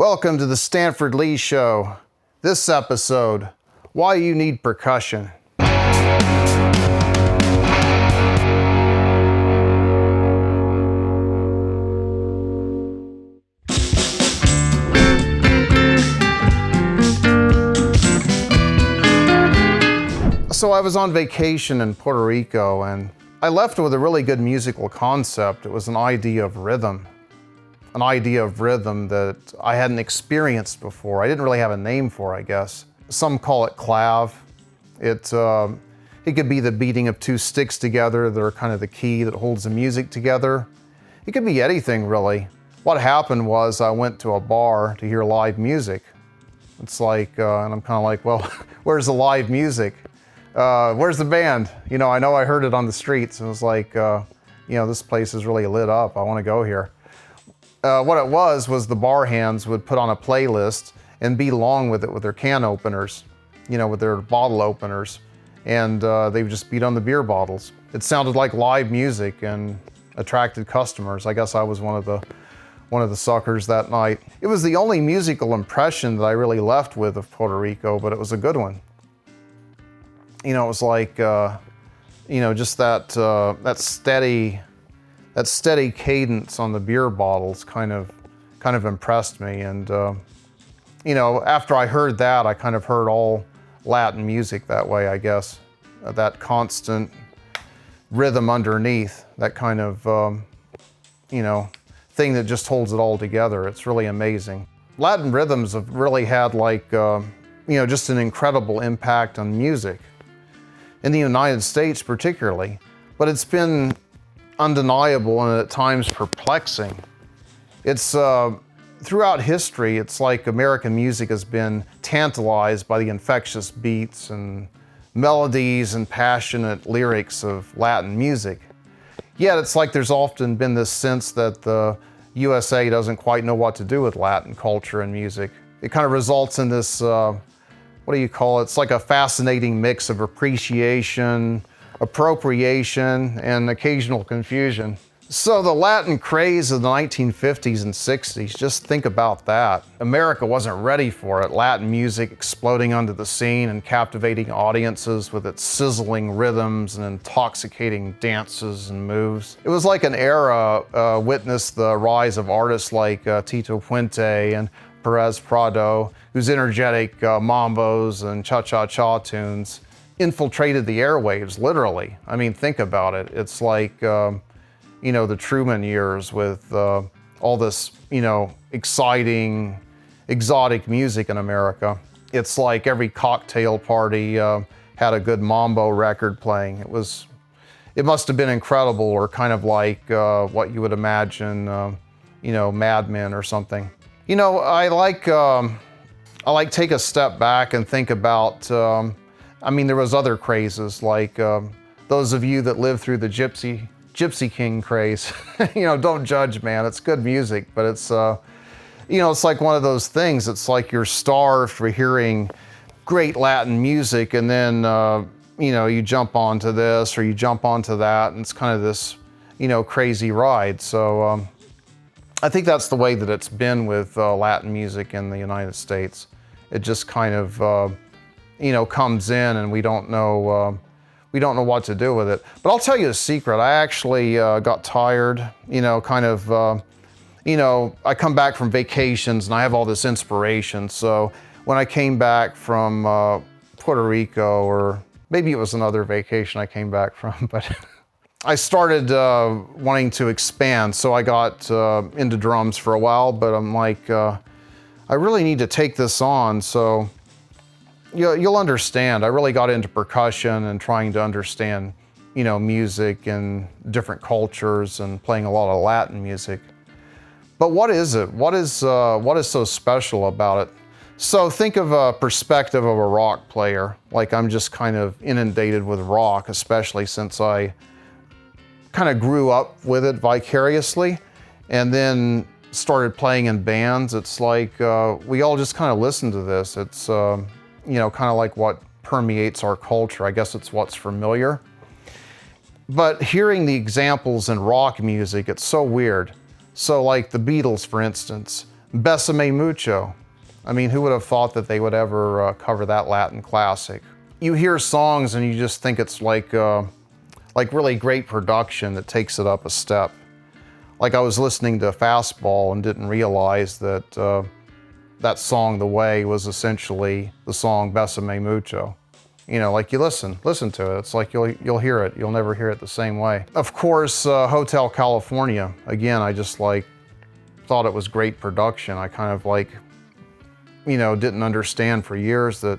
Welcome to the Stanford Lee Show. This episode, why you need percussion. So I was on vacation in Puerto Rico and I left with a really good musical concept. It was an idea of rhythm that I hadn't experienced before. I didn't really have a name for, I guess. Some call it clav. It could be the beating of two sticks together that are kind of the key that holds the music together. It could be anything, really. What happened was I went to a bar to hear live music. It's like, and I'm kind of like, well, where's the live music? Where's the band? You know I heard it on the streets and it was like, this place is really lit up. I want to go here. What it was the bar hands would put on a playlist and beat along with it with their can openers, with their bottle openers. And they would just beat on the beer bottles. It sounded like live music and attracted customers. I guess I was one of the suckers that night. It was the only musical impression that I really left with of Puerto Rico, but it was a good one. It was like, just that steady cadence on the beer bottles kind of impressed me. And, after I heard that, I kind of heard all Latin music that way, I guess. That constant rhythm underneath, that kind of, thing that just holds it all together. It's really amazing. Latin rhythms have really had just an incredible impact on music. In the United States particularly, but it's been undeniable and at times perplexing. It's throughout history, it's like American music has been tantalized by the infectious beats and melodies and passionate lyrics of Latin music. Yet it's like there's often been this sense that the USA doesn't quite know what to do with Latin culture and music. It kind of results in this what do you call it? It's like a fascinating mix of appreciation, appropriation, and occasional confusion. So the Latin craze of the 1950s and 60s, just think about that. America wasn't ready for it. Latin music exploding onto the scene and captivating audiences with its sizzling rhythms and intoxicating dances and moves. It was like an era witnessed the rise of artists like Tito Puente and Perez Prado, whose energetic mambos and cha-cha-cha tunes infiltrated the airwaves, literally. I mean, think about it. It's like, the Truman years with all this, exciting, exotic music in America. It's like every cocktail party had a good mambo record playing. It must have been incredible, or kind of like what you would imagine, Mad Men or something. I like take a step back and think about, there was other crazes, like those of you that lived through the Gypsy King craze. Don't judge, man. It's good music, but it's, it's like one of those things. It's like you're starved for hearing great Latin music, and then, you jump onto this or you jump onto that, and it's kind of this, crazy ride. So I think that's the way that it's been with Latin music in the United States. It just kind of, comes in, and we don't know what to do with it. But I'll tell you a secret. I actually got tired, I come back from vacations and I have all this inspiration. So when I came back from Puerto Rico, or maybe it was another vacation I came back from, but I started wanting to expand. So I got into drums for a while, but I'm like, I really need to take this on. So you'll understand. I really got into percussion and trying to understand, music and different cultures and playing a lot of Latin music. But what is it? What is so special about it? So think of a perspective of a rock player. Like, I'm just kind of inundated with rock, especially since I kind of grew up with it vicariously and then started playing in bands. It's like we all just kind of listen to this. It's kind of like what permeates our culture. I guess it's what's familiar. But hearing the examples in rock music, it's so weird. So like the Beatles, for instance, Besame Mucho. I mean, who would have thought that they would ever cover that Latin classic? You hear songs and you just think it's like really great production that takes it up a step. Like I was listening to Fastball and didn't realize that that song, The Way, was essentially the song Besame Mucho. You know, like you listen to it. It's like you'll hear it. You'll never hear it the same way. Of course, Hotel California. Again, I just thought it was great production. I kind of didn't understand for years that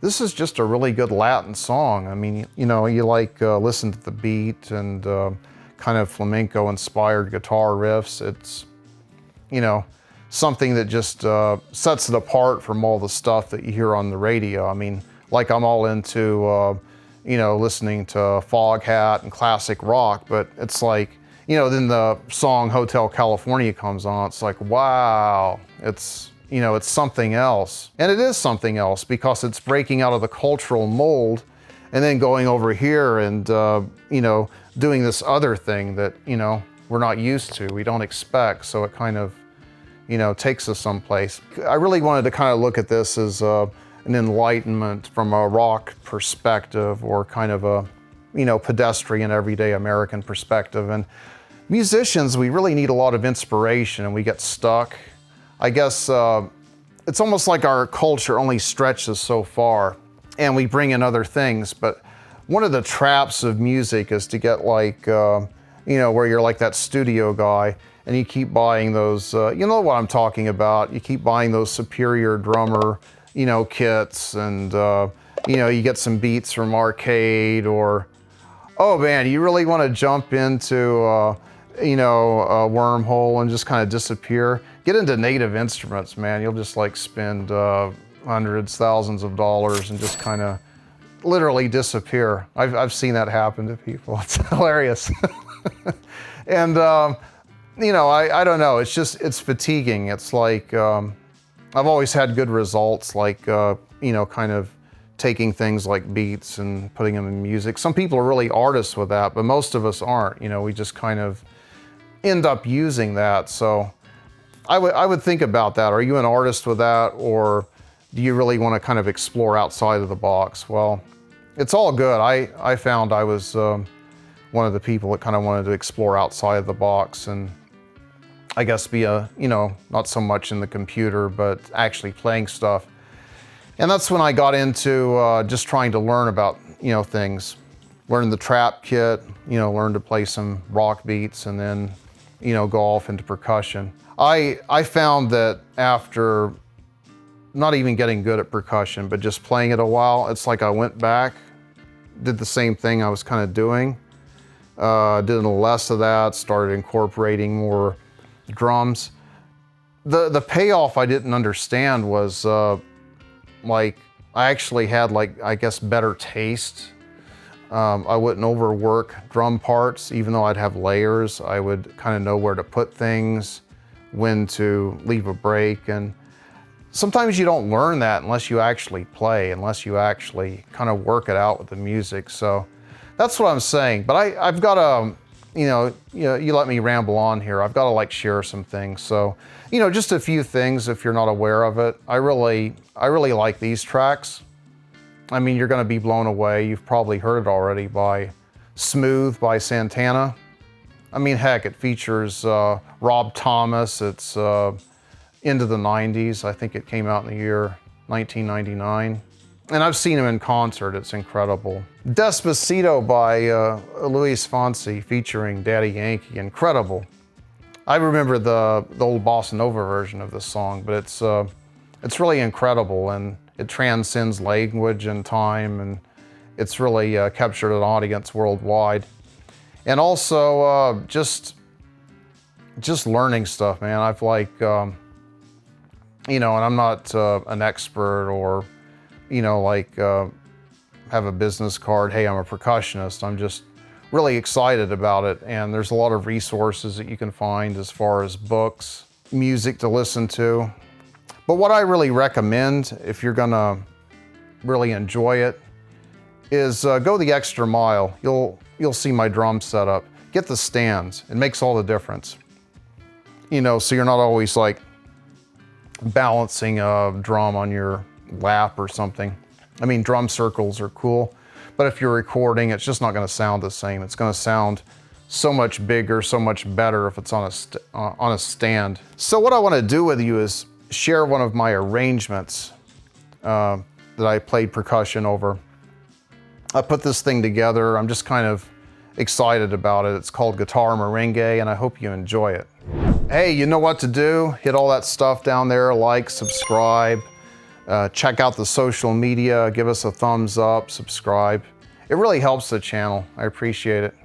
this is just a really good Latin song. I mean, you listen to the beat and kind of flamenco-inspired guitar riffs. It's, something that just sets it apart from all the stuff that you hear on the radio. I mean, like I'm all into, listening to Foghat and classic rock, but it's like, then the song Hotel California comes on. It's like, wow, it's something else. And it is something else because it's breaking out of the cultural mold and then going over here and, doing this other thing that, we're not used to, we don't expect. So it kind of, takes us someplace. I really wanted to kind of look at this as an enlightenment from a rock perspective or kind of a, pedestrian, everyday American perspective. And musicians, we really need a lot of inspiration and we get stuck. I guess it's almost like our culture only stretches so far and we bring in other things. But one of the traps of music is to get where you're like that studio guy and you keep buying those, you know what I'm talking about. You keep buying those Superior drummer, kits and, you get some beats from Arcade or, oh man, you really want to jump into, a wormhole and just kind of disappear. Get into native instruments, man. You'll just spend hundreds, thousands of dollars and just kind of literally disappear. I've seen that happen to people. It's hilarious. And, I don't know. It's fatiguing. It's like, I've always had good results, kind of taking things like beats and putting them in music. Some people are really artists with that, but most of us aren't. We just kind of end up using that. So I would think about that. Are you an artist with that, or do you really want to kind of explore outside of the box? Well, it's all good. I found I was one of the people that kind of wanted to explore outside of the box and I guess be not so much in the computer, but actually playing stuff. And that's when I got into just trying to learn about, things. Learn the trap kit, learn to play some rock beats and then, go off into percussion. I found that after not even getting good at percussion, but just playing it a while, it's like I went back, did the same thing I was kind of doing, did a little less of that, started incorporating more drums. The payoff I didn't understand was I actually had I guess better taste. I wouldn't overwork drum parts, even though I'd have layers. I would kind of know where to put things, when to leave a break. And sometimes you don't learn that unless you actually play, unless you actually kind of work it out with the music. So that's what I'm saying. But I've got to, you let me ramble on here. I've got to share some things. So, just a few things if you're not aware of it. I really like these tracks. I mean, you're going to be blown away. You've probably heard it already by Smooth by Santana. I mean, heck, it features Rob Thomas. It's into the 90s. I think it came out in the year 1999. And I've seen him in concert. It's incredible. Despacito by Luis Fonsi featuring Daddy Yankee. Incredible. I remember the old bossa nova version of this song, but it's really incredible and it transcends language and time, and it's really captured an audience worldwide. And also just learning stuff, man. I've and I'm not an expert or have a business card, hey, I'm a percussionist. I'm just really excited about it. And there's a lot of resources that you can find as far as books, music to listen to. But what I really recommend, if you're gonna really enjoy it, is go the extra mile. You'll see my drum setup. Get the stands. It makes all the difference. So you're not always balancing a drum on your lap or something. I mean, drum circles are cool, but if you're recording, it's just not going to sound the same. It's going to sound so much bigger, so much better if it's on a stand. So what I want to do with you is share one of my arrangements that I played percussion over. I put this thing together. I'm just kind of excited about it. It's called Guitar Merigue, and I hope you enjoy it. Hey, you know what to do. Hit all that stuff down there, like, subscribe, check out the social media, give us a thumbs up, subscribe. It really helps the channel. I appreciate it.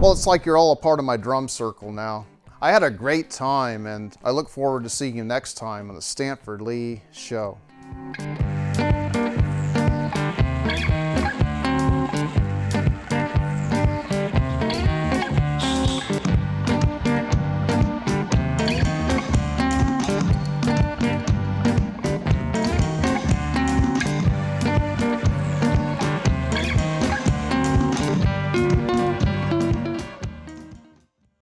Well, it's like you're all a part of my drum circle now. I had a great time, and I look forward to seeing you next time on the Stanford Lee Show.